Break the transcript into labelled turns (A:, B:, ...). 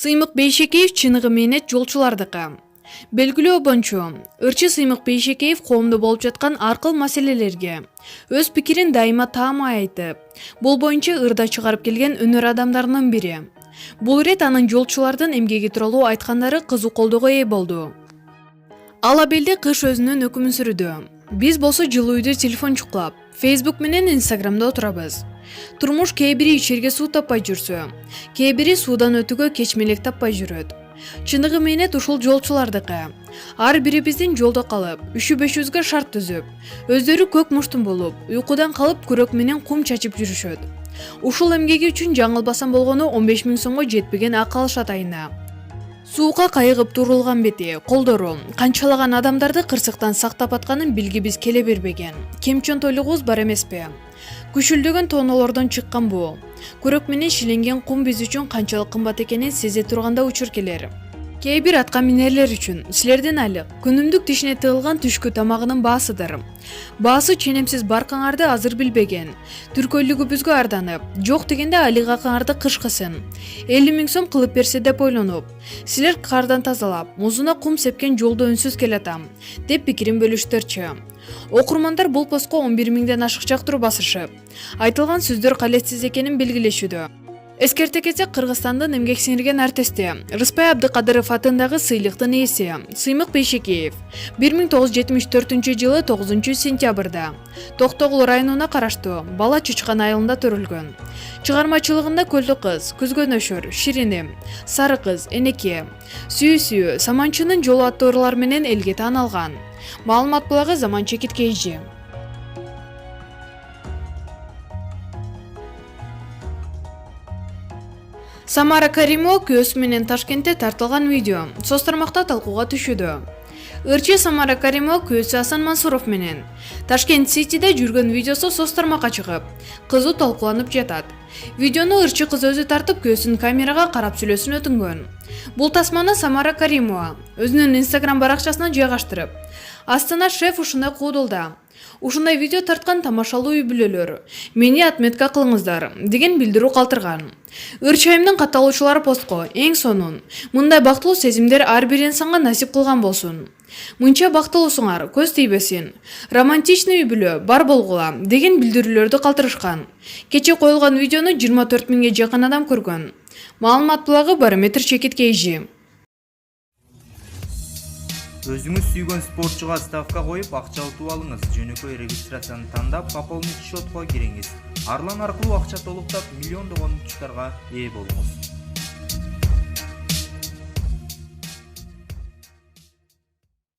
A: Сыймык Бейшекеев чыныгы менет жолчулардыкы. Белгилөө боюнча, ырчы Сыймык Бейшекеев коомдо болуп жаткан аркыл маселелерге өз пикирин дайыма таамай айтып, бул боюнча ырда чыгарып келген өнөр адамдарынын бири. Бул ирет анын жолчулардын эмгеги тууралуу айткандары кызуу колдоого ээ болду. Ал абелде кыш өзүнүн өкүмүн сүрүүдө. Биз болсо жылуу үйдө телефон чукулап, Facebook менен Instagramда отурабыз. Турмуш кээ бири ичерге суу таппай жүрсө, кээ бири суудан өтүүгө кечмелек таппай жүрөт. Чыныгы менет ушул жолчулардыкы. Ар бирибиздин жолдо калып, üşүбөшүбүзгө шарт түзүп, өздөрү көк муштун болуп, уйкудан калып күрөк менен кум чачып жүрүшөт. Ушул эмгеги үчүн жаңылбасам болгону 15 000 сомго жетпеген акы алышат айына. Сууга кайыгып турулган бети, колдору канчалаган адамдарды кырсыктан сактап атканын билгибиз келе бербеген. Кемчонтойлугубуз бар эмеспи? Күшүлдөгөн тоонолордон чыккан бул. Күрөк менен шиленген кум биз үчүн канчалык кымбат экенин сезе турганда учур келер. Кээ бир атка минерлер үчүн силердин айлык күнүмдүк тишине тыгылган түшкү тамагынын баасыдыр. Баасы ченемсиз баркаңарды азыр билбеген. Түркөйлүгүбүзгө арданып, жок дегенде айлык акыңарды кышкысын. 50 000 сом кылып берсе деп ойлонуп, силер кардан тазалап, музуна кум сепкен жолдо үнсүз келатам, деп пикирин бөлүштүрчү. Окурмандар бул постко 11 000ден ашык чактыруу басышып, айтылган сөздөр калетсиз экенин белгилешүүдө. Эскерте кетсек, Кыргызстандын эмгек сиңирген артисти Рыспай Абдыкадыров атындагы сыйлыктын ээси Сыймык Бейшекеев 1974 жылы 9 сентябрда Токтогул районуна караштуу Бала Чычкан айылында төрүлгөн. Чыгармачылыгында Көлдү кыз, Күзгөн өшөр, Ширине, Сары кыз, Энеке, Сүйүү, Саманчынын жолу аттуу ырлар менен элге тааналган. Маалымат булагы Заман Чекиткейжи. Самара Каримова күйөөсү менен Ташкентте тартылган видео соц тармакта талкууга түшүүдө. Ырчы Самара Каримова күйөөсү Асан Мансуров менен Ташкент Ситиде жүргөн видеосу соц тармакка чыгып, кызуу талкууланып жатат. Видеону ырчы кыз өзү тартып, күйөөсүнүн камерага карап сүйлөсүн өтүнгөн. Бул тасманы Самара Каримова өзүнүн Instagram баракчасына жайгаштырып, астына шеф ушундай куудулда. Ушундай видео тарткан тамашалуу үй бүлөлөр, мени отметка кылыңыздар деген билдирүү калтырган. Ырчайымдын катталуучулары постко эң сонун мындай бактылуу сезимдер ар бир инсанга насип кылган болсун. Мынча бактылуусуңар көз тийбесин. Романтичный үй бүлө бар болгула деген билдирүүлөрдү калтырышкан. Кече коюлган видеону 24 000ге жакын адам көргөн. Маалымат булагы Барометр Чекиткейжи.
B: Өзүңүз сүйгөн спортчуга ставка коюп, акча утуп алыңыз. Жөнөкөй регистрацияны тандап, пополнить счетко кириңиз. Арлан аркылуу акча толуктап, миллиондогон учуттарга ээ болуңуз.